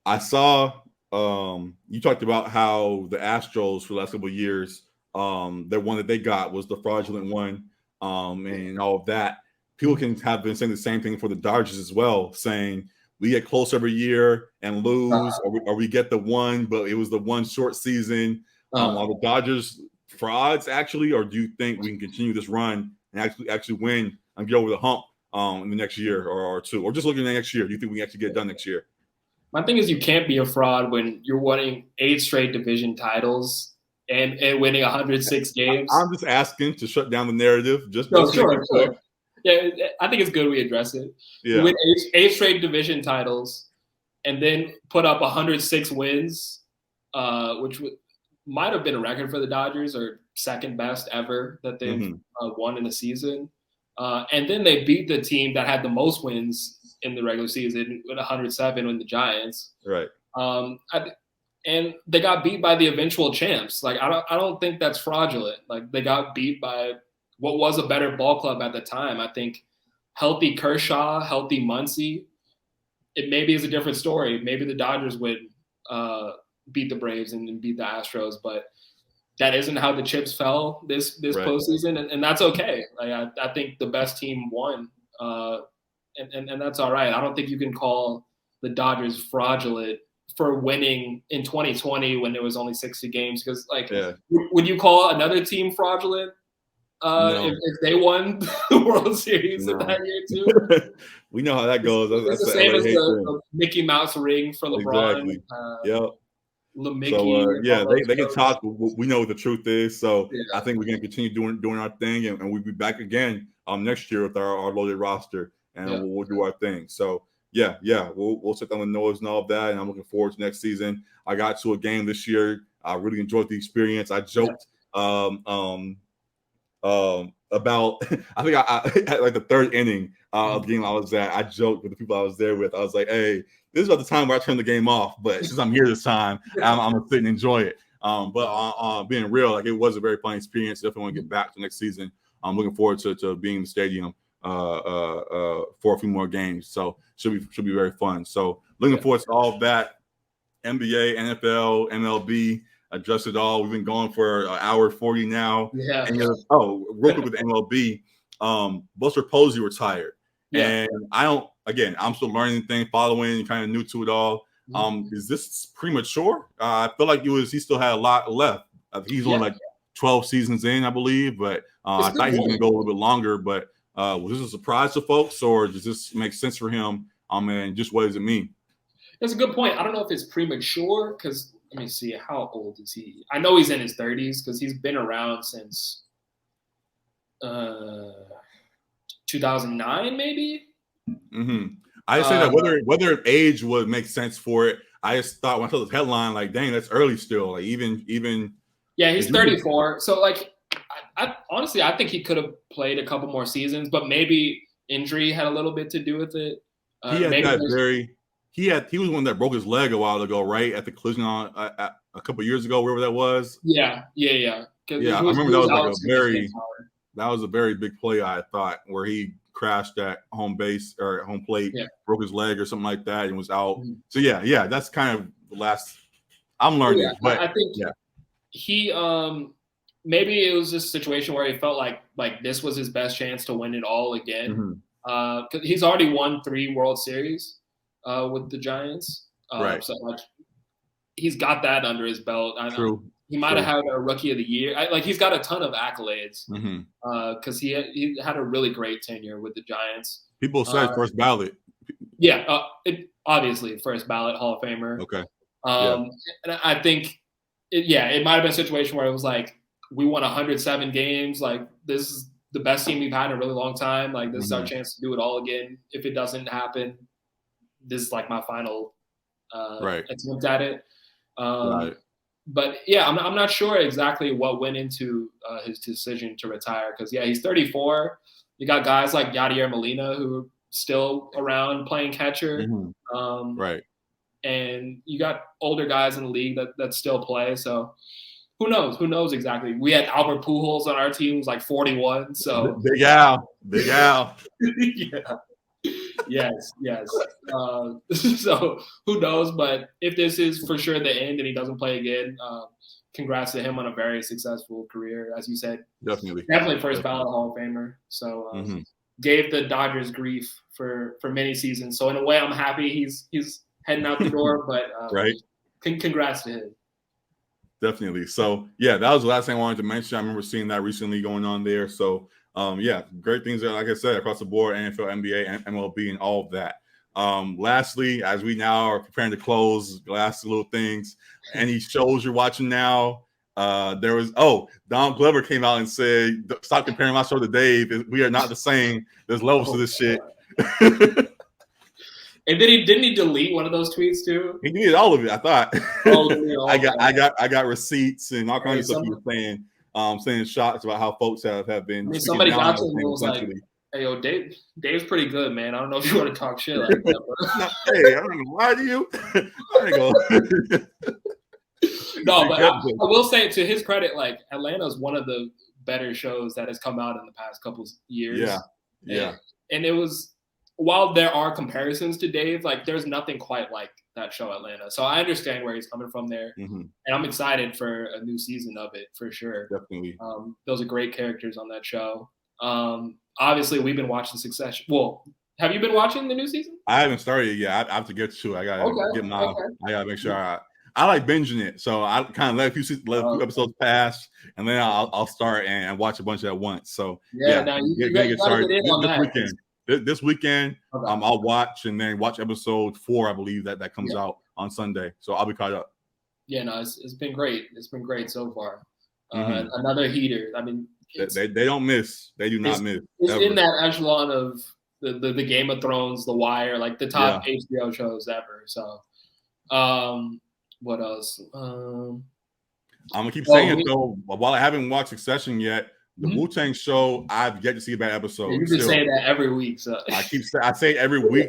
I saw you talked about how the Astros for the last couple of years, the one that they got was the fraudulent one, and all of that. People have been saying the same thing for the Dodgers as well, saying we get close every year and lose, or we get the one, but it was the one short season. Are the Dodgers frauds actually, or do you think we can continue this run and actually win and get over the hump in the next year or two, or just looking at next year? Do you think we can actually get it done next year? My thing is, you can't be a fraud when you're winning 8 straight division titles and winning 106 games. I'm just asking to shut down the narrative. Sure. Yeah, I think it's good we address it. Yeah. You win 8 straight division titles and then put up 106 wins, which might have been a record for the Dodgers, or second best ever that they've won in a season. And then they beat the team that had the most wins in the regular season with 107 with the Giants. Right. And they got beat by the eventual champs. Like, I don't think that's fraudulent. Like, they got beat by what was a better ball club at the time. I think healthy Kershaw, healthy Muncy, it maybe is a different story. Maybe the Dodgers would beat the Braves and beat the Astros, but that isn't how the chips fell this postseason, and that's okay. Like, I think the best team won, and that's all right. I don't think you can call the Dodgers fraudulent for winning in 2020 when there was only 60 games, because would you call another team fraudulent if they won the World Series that year too? We know how that goes. It's the same as the Mickey Mouse ring for LeBron. Exactly. So they can talk. We know what the truth is. So I think we're going to continue doing our thing, and we'll be back again next year with our loaded roster, and we'll do our thing. So we'll set down the noise and all of that, and I'm looking forward to next season. I got to a game this year. I really enjoyed the experience. I joked about I think I at like the third inning of the game I was at. I joked with the people I was there with. I was like, "Hey, this is about the time where I turn the game off, but since I'm here this time, I'm gonna sit and enjoy it." But being real, like, it was a very fun experience. Definitely want to get back to next season. I'm looking forward to being in the stadium for a few more games. So should be very fun. So looking forward to all of that. NBA, NFL, MLB, address it all. We've been going for an hour 40 now. Yeah. And real quick with the MLB, Buster Posey retired. Yeah. And I'm still learning things, following, kind of new to it all. Is this premature? I feel like he still had a lot left. He's only like 12 seasons in, I believe, but I thought he was going to go a little bit longer. But was this a surprise to folks, or does this make sense for him? And just what does it mean? That's a good point. I don't know if it's premature, because let me see, how old is he? I know he's in his 30s because he's been around since 2009, maybe. I say that whether age would make sense for it. I just thought when I saw this headline, like, dang, that's early still. Like, even. Yeah, he's 34. So, like, I honestly, I think he could have played a couple more seasons, but maybe injury had a little bit to do with it. He was one that broke his leg a while ago, right? At the collision on a couple years ago, wherever that was. Yeah. I remember that was like that was a very big play, I thought, where he crashed at home base or home plate, broke his leg or something like that, and was out. Mm-hmm. So that's kind of the last. I'm learning, but I think he maybe it was this situation where he felt like this was his best chance to win it all again. Mm-hmm. 'Cause he's already won 3 World Series with the Giants, right? So he's got that under his belt. I know. True. He might have had a Rookie of the Year. He's got a ton of accolades because he had a really great tenure with the Giants. People said first ballot. Yeah, obviously first ballot Hall of Famer. Okay. And I think, it might have been a situation where it was like we won 107 games. Like this is the best team we've had in a really long time. Like this is our chance to do it all again. If it doesn't happen, this is like my final attempt at it. Right. But I'm not sure exactly what went into his decision to retire because he's 34. You got guys like Yadier Molina who are still around playing catcher, right? And you got older guys in the league that still play. So who knows? Who knows exactly? We had Albert Pujols on our team, who's like 41. So Big Al. Yes. So who knows? But if this is for sure the end and he doesn't play again, congrats to him on a very successful career, as you said. Definitely first ballot Hall of Famer. So gave the Dodgers grief for many seasons. So in a way, I'm happy he's heading out the door. But congrats to him. Definitely. So that was the last thing I wanted to mention. I remember seeing that recently going on there. So. Great things, like I said, across the board, NFL, NBA, and MLB, and all of that. Lastly, as we now are preparing to close, last little things, any shows you're watching now? There was, Don Glover came out and said, stop comparing my show to Dave. We are not the same. There's levels to this shit. And didn't he delete one of those tweets too? He did all of it, I thought. I got receipts and all kinds of stuff he was saying. Saying shots about how folks have been. Somebody got to him and was like, "Hey, yo, Dave's pretty good, man. I don't know if you want to talk shit like that." Hey, I don't know why do you. No, but I will say to his credit, like Atlanta is one of the better shows that has come out in the past couple of years. Yeah. And it was, while there are comparisons to Dave, like there's nothing quite like that show Atlanta. So I understand where he's coming from there. And I'm excited for a new season of it for sure. Definitely. Those are great characters on that show. Obviously we've been watching Succession. Well, have you been watching the new season? I haven't started yet. I have to get to it. I gotta I gotta make sure I like binging it. So I kind of let a few episodes pass and then I'll start and watch a bunch at once. So now you get started this weekend. This weekend, I'll watch and then watch episode 4, I believe that comes out on Sunday. So I'll be caught up. Yeah, no, it's been great. It's been great so far. Another heater. I mean, they don't miss. They do not miss. It's in that echelon of the Game of Thrones, The Wire, like the top HBO shows ever. So, what else? I'm gonna keep saying it though. While I haven't watched Succession yet. The Wu-Tang show, I've yet to see a bad episode. You've been saying that every week. So I say it every week.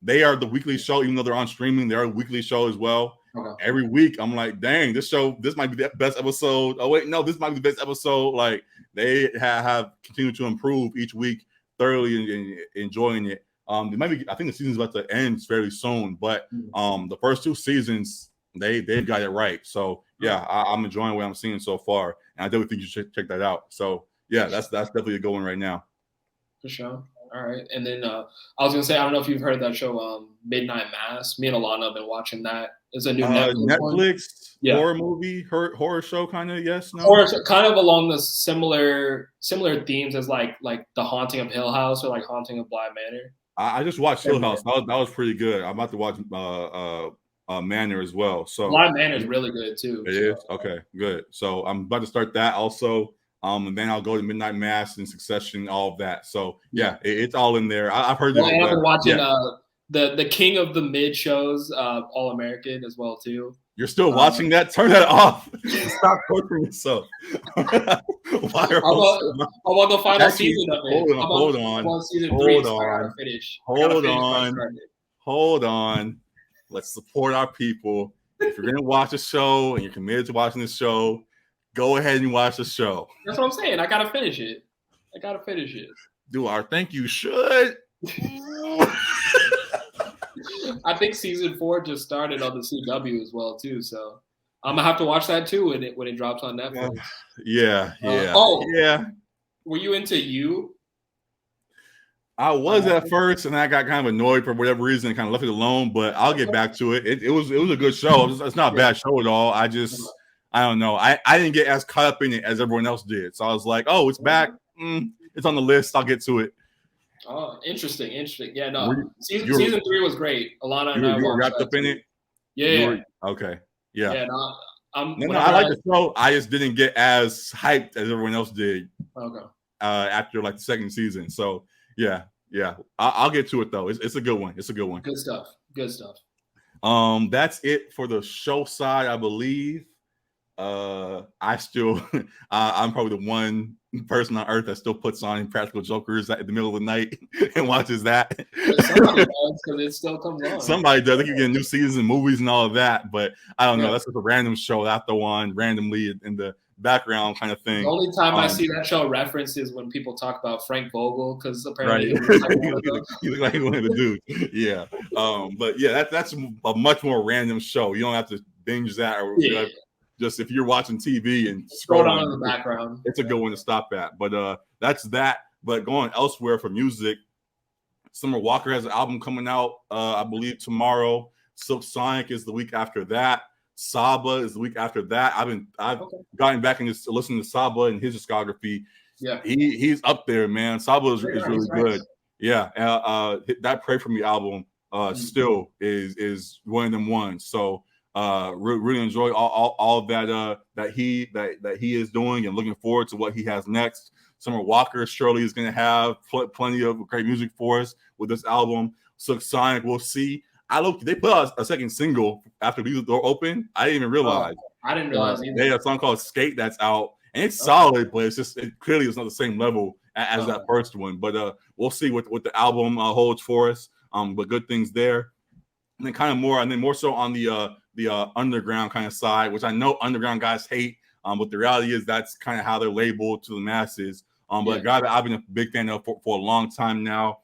They are the weekly show, even though they're on streaming. They're a weekly show as well. Okay. Every week, I'm like, dang, this might be the best episode. Oh wait, no, this might be the best episode. Like they have continued to improve each week, thoroughly and enjoying it. I think the season's about to end fairly soon, but the first 2 seasons they've got it right. So I'm enjoying what I'm seeing so far. And I definitely think you should check that out. So that's definitely a good one right now. For sure. All right. And then I was gonna say, I don't know if you've heard that show, Midnight Mass. Me and Alana have been watching that. It's a new Netflix horror movie, horror show, kind of. Yes, no. Horror show, kind of along the similar themes as like The Haunting of Hill House or like Haunting of Bly Manor. I just watched Hill House. That was pretty good. I'm about to watch Manor as well. So Bly Manor is really good too. It is? Okay, good. So I'm about to start that also. And then I'll go to Midnight Mass and Succession, all of that. So it's all in there. I've heard. I've been watching the king of the mid shows, All American as well too. You're still watching that? Turn that off. Stop torturing yourself. I'm on the final season of it. Hold on. Season 3 to finish. Hold on. Let's support our people. if you're gonna watch a show and you're committed to watching this show, go ahead and watch the show. That's what I'm saying. I gotta finish it. Do I think you should? I think season 4 just started on the CW as well too, so I'm gonna have to watch that too when it drops on Netflix. Yeah. Were you into You? I was at first, and I got kind of annoyed for whatever reason, and kind of left it alone. But I'll get back to it. It was a good show. It's not a bad show at all. I don't know. I didn't get as caught up in it as everyone else did. So I was like, oh, it's back. It's on the list. I'll get to it. Oh, interesting. Yeah, no. Season 3 was great. Alana and I were wrapped up in it. Yeah. Okay. Yeah. Yeah. I like the show. I just didn't get as hyped as everyone else did. Okay. After like the second season. So yeah. I'll get to it though. It's a good one. Good stuff. That's it for the show side, I believe. I'm probably the one person on earth that still puts on Impractical Jokers at the middle of the night and watches that. Somebody does, because it still comes on. Somebody does. They keep getting new seasons and movies and all of that, but I don't know. That's just a random show that the one randomly in the background kind of thing. The only time I see that show referenced is when people talk about Frank Vogel, because apparently he look like one of the dudes. Yeah. But yeah, that's a much more random show. You don't have to binge that or just if you're watching TV and scroll down in the background. It's a good one to stop at. But that's that. But going elsewhere for music, Summer Walker has an album coming out, I believe tomorrow. Silk Sonic is the week after that. Saba is the week after that. I've gotten back and just listening to Saba and his discography. Yeah, he's up there, man. Saba is really good. Yeah, that Pray For Me album still is one of them ones. So really enjoy all that that he is doing and looking forward to what he has next. Summer Walker surely is going to have plenty of great music for us with this album. Silk Sonic, we'll see. They put out a second single after the door open. I didn't even realize. I didn't realize either. They have a song called Skate that's out, and it's solid, but it clearly is not the same level as that first one. But we'll see what the album holds for us. But good things there. And then kind of more so on the underground kind of side, which I know underground guys hate. But the reality is that's kind of how they're labeled to the masses. But a guy that I've been a big fan of for a long time now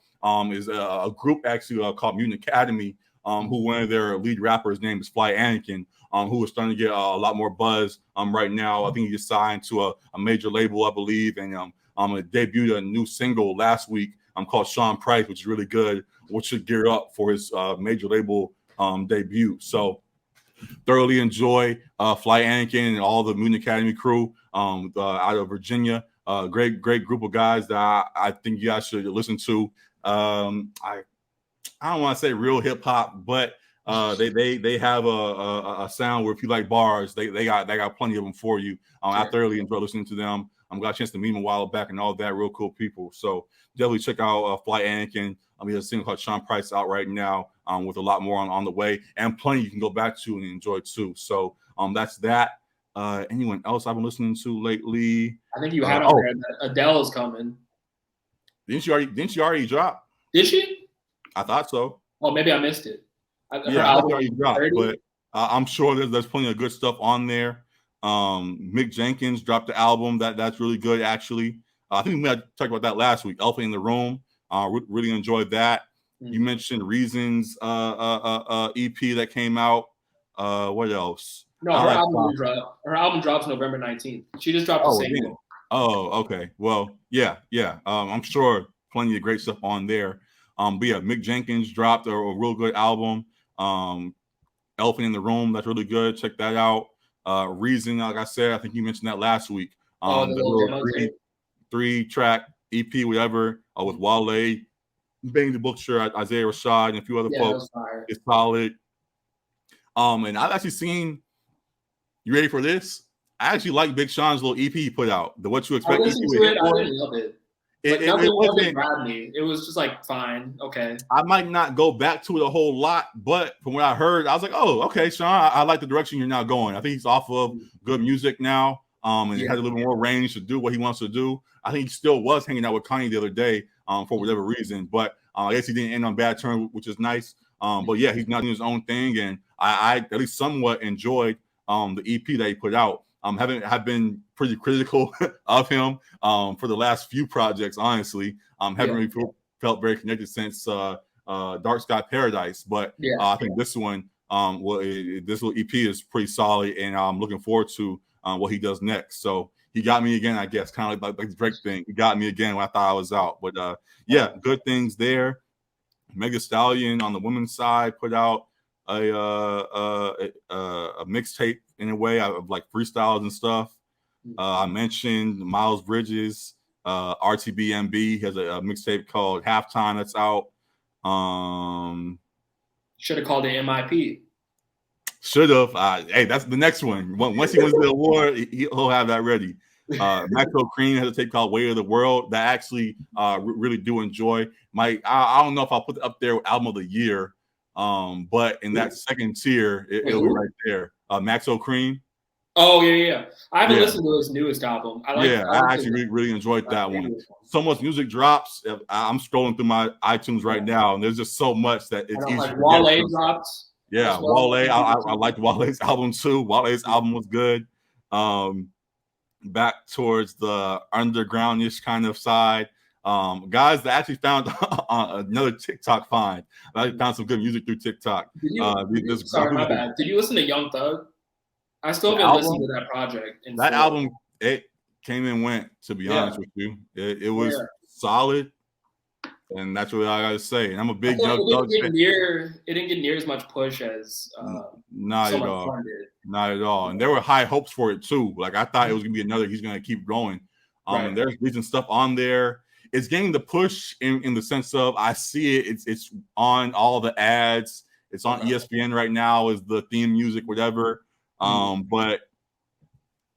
is a group actually called Mutant Academy. Who one of their lead rappers' name is Fly Anakin, who is starting to get a lot more buzz right now. I think he just signed to a major label, I believe, and debuted a new single last week called Sean Price, which is really good, which should gear up for his major label debut. So thoroughly enjoy Fly Anakin and all the Mutant Academy crew out of Virginia. Great group of guys that I think you guys should listen to. I don't want to say real hip hop, but they have a sound where if you like bars, they got plenty of them for you. I thoroughly enjoy listening to them. Got a chance to meet them a while back and all that. Real cool people. So definitely check out Fly Anakin. We have a single called Sean Price out right now with a lot more on the way and plenty you can go back to and enjoy too. So that's that. Anyone else I've been listening to lately? I think you had on there that Adele is coming. Didn't she already drop? Did she? I thought so. Oh, maybe I missed it. I already dropped, but I'm sure there's plenty of good stuff on there. Mick Jenkins dropped the album that's really good, actually. I think we had talked about that last week. Elephant in the Room. Really enjoyed that. You mentioned Reasons EP that came out. What else? No, her album drops November 19th. She just dropped the single. Oh, okay. Well, yeah. I'm sure plenty of great stuff on there. But yeah, Mick Jenkins dropped a real good album. Elephant in the Room, that's really good. Check that out. Reason, like I said, I think you mentioned that last week. The little three-track EP, whatever, with Wale, Benny the Butcher, Isaiah Rashad, and a few other folks. It's solid. And I've actually seen. You ready for this? I actually like Big Sean's little EP he put out. The What You Expect EP. I didn't love it. It was just like fine, okay. I might not go back to it a whole lot, but from what I heard, I was like, oh, okay, Sean, I like the direction you're now going. I think he's off of good music now, and he has a little more range to do what he wants to do. I think he still was hanging out with Kanye the other day for whatever reason, but I guess he didn't end on bad terms, which is nice. But yeah, he's now doing his own thing, and I at least somewhat enjoyed the EP that he put out. Have been pretty critical of him for the last few projects, honestly. Haven't really felt very connected since Dark Sky Paradise, but I think this one, this little EP is pretty solid, and I'm looking forward to what he does next. So he got me again, I guess, kind of like the Drake thing. He got me again when I thought I was out. But yeah, good things there. Mega Stallion on the women's side put out a mixtape in a way of like freestyles and stuff. I mentioned Miles Bridges, RTBMB has a mixtape called Halftime that's out. Should have called it MIP. Should have. Hey, that's the next one. Once he wins the award, he'll have that ready. Maxwell Cream has a tape called Way of the World that I actually really do enjoy. I don't know if I'll put it up there with Album of the Year, but in that second tier, it'll be right there. Maxwell Cream. Oh yeah. I haven't listened to his newest album. I actually really enjoyed that one. So much music drops. I'm scrolling through my iTunes right now, and there's just so much that it's easy. Like Wale drops. Yeah, Wale. I liked Wale's album too. Wale's album was good. Back towards the underground-ish kind of side. Guys that actually found another TikTok find. I found some good music through TikTok. Sorry, my bad. Did you listen to Young Thug? I still haven't listened to that project. That album, it came and went, to be honest with you. It was solid, and that's what I got to say. And I'm a big Young Thug fan. It didn't get near as much push as not at all. Not at all. And there were high hopes for it, too. Like, I thought it was going to be another, he's going to keep going. And there's decent stuff on there. It's getting the push in the sense of I see it. It's on all the ads. It's on ESPN right now as the theme music, whatever. But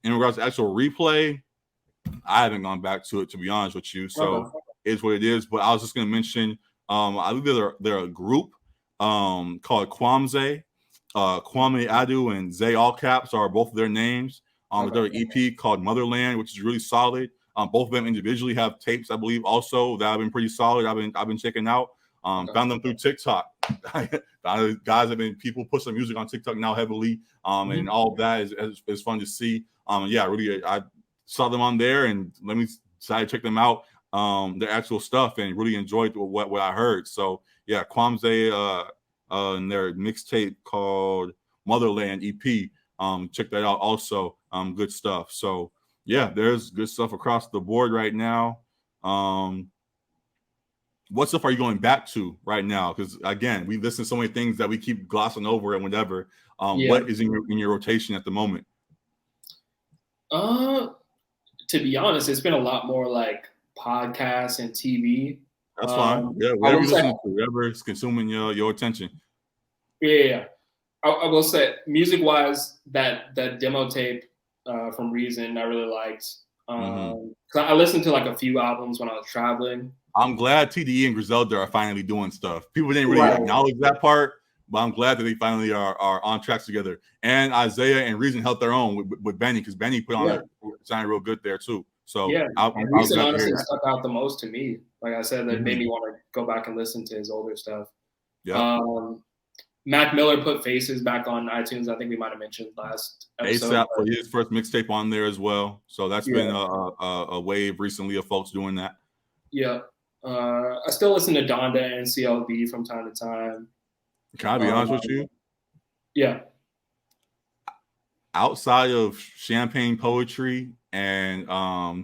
in regards to actual replay, I haven't gone back to it, to be honest with you. So it's what it is. But I was just going to mention, I believe they're a group called Kwame. Kwame Adu and Zay All Caps are both of their names. They're an EP called Motherland, which is really solid. Both of them individually have tapes, I believe, also that have been pretty solid. I've been checking out. Found them through TikTok. People put some music on TikTok now heavily, and all of that is fun to see. Really, I saw them on there, and let me decide to check them out, their actual stuff, and really enjoyed what I heard. So yeah, Kwame and their mixtape called Motherland EP. Check that out also. Good stuff. So yeah, there's good stuff across the board right now. What stuff are you going back to right now? Because again, we listen to so many things that we keep glossing over and whatever. What is in your rotation at the moment? To be honest, it's been a lot more like podcasts and TV. That's fine. Yeah, whatever you listen to, whatever is consuming your attention. Yeah. I will say, music-wise, that demo tape from Reason I really liked. Because I listened to like a few albums when I was traveling. I'm glad TDE and Griselda are finally doing stuff. People didn't really acknowledge that part, but I'm glad that they finally are on tracks together. And Isaiah and Reason held their own with Benny, because Benny put on sounded real good there too. So Reason honestly stuck out the most to me. Like I said, that made me want to go back and listen to his older stuff. Yeah. Mac Miller put Faces back on iTunes. I think we might have mentioned last episode. ASAP put his first mixtape on there as well. So that's been a wave recently of folks doing that. Yeah. I still listen to Donda and CLB from time to time. Can I be honest with you? Yeah. Outside of Champagne Poetry and not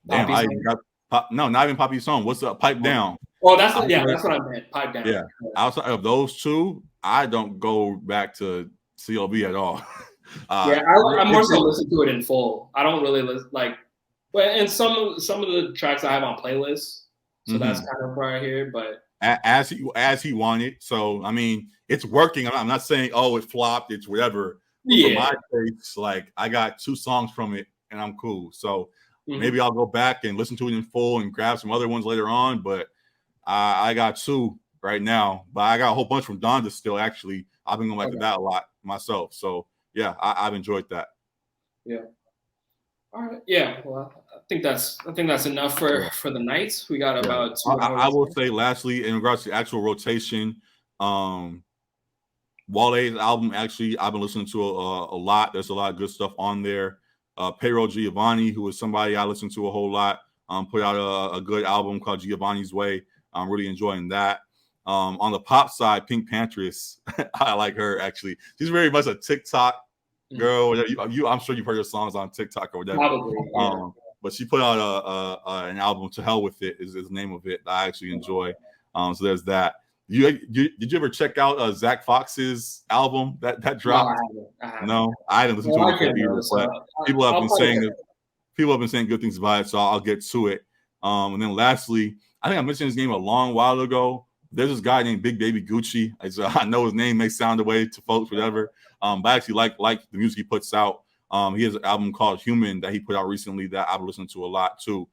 even Poppy Song. What's up? Pipe Down. Well, that's what I meant. Pipe Down. Yeah. Outside of those two, I don't go back to CLB at all. I more so listen to it in full. I don't really listen and some of the tracks I have on playlists. So that's kind of where I hear, but as he wanted. So I mean, it's working. I'm not saying it flopped. It's whatever. For my case, like I got 2 songs from it, and I'm cool. So maybe I'll go back and listen to it in full and grab some other ones later on. But I got 2 right now. But I got a whole bunch from Donda still. Actually, I've been going back to that a lot myself. So yeah, I've enjoyed that. Yeah. All right. Yeah. Well, I think that's enough for the night. We got about 2 hours. I will say lastly, in regards to actual rotation, Wale's album, actually, I've been listening to a lot. There's a lot of good stuff on there. Payroll Giovanni, who is somebody I listen to a whole lot, put out a good album called Giovanni's Way. I'm really enjoying that. On the pop side, Pink Panthers, I like her, actually. She's very much a TikTok girl. I'm sure you've heard her songs on TikTok or whatever. Probably, yeah. But she put out an album, To Hell With It is the name of it, that I actually enjoy. So there's that. Did you ever check out Zach Fox's album that dropped? No, I haven't. No, I didn't listen to it either. But people have been saying good things about it, so I'll get to it. And then lastly, I think I mentioned his name a long while ago. There's this guy named Big Baby Gucci. I know his name may sound away to folks, whatever. But I actually like the music he puts out. He has an album called Human that he put out recently that I've listened to a lot too.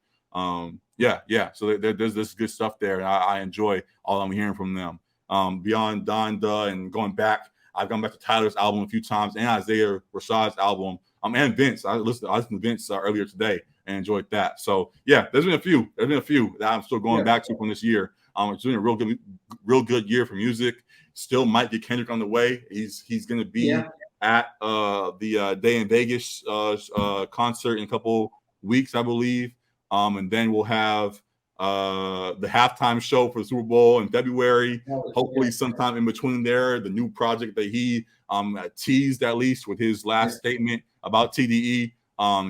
Yeah. So there's this good stuff there, and I enjoy all I'm hearing from them. Beyond Donda and going back, I've gone back to Tyler's album a few times and Isaiah Rashad's album. And Vince. I listened to Vince earlier today and enjoyed that. So yeah, there's been a few that I'm still going back to from this year. It's been a real good year for music. Still might get Kendrick on the way. He's going to be at the Day in Vegas concert in a couple weeks, I believe. And then we'll have the halftime show for the Super Bowl in February. Hopefully sometime in between there, the new project that he teased, at least with his last statement about TDE.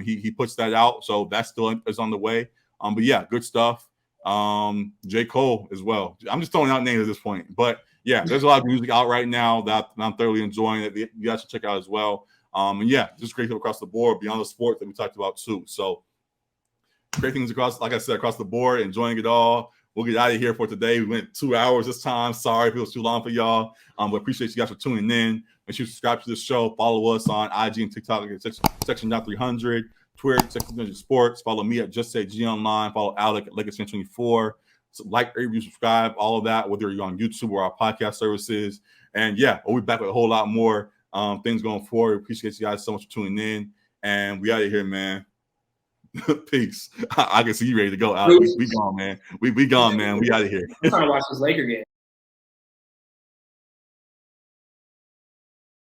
He puts that out. So that still is on the way. But yeah, good stuff. J. Cole as well. I'm just throwing out names at this point. But yeah, there's a lot of music out right now that I'm thoroughly enjoying that you guys should check out as well. And yeah, just great stuff across the board beyond the sport that we talked about too. So great things across, like I said, across the board, enjoying it all. We'll get out of here for today. We went 2 hours this time. Sorry if it was too long for y'all. But appreciate you guys for tuning in. Make sure you subscribe to the show. Follow us on IG and TikTok at Section.300. Twitter, Section Sports. Follow me at Just Say G Online. Follow Alec at Legacy24. So like, review, subscribe, all of that, whether you're on YouTube or our podcast services. And yeah, we'll be back with a whole lot more things going forward. Appreciate you guys so much for tuning in. And we out of here, man. Peace. I can see you ready to go, Alec. We gone, man. We gone, man. We out of here. I'm trying to watch this Laker game.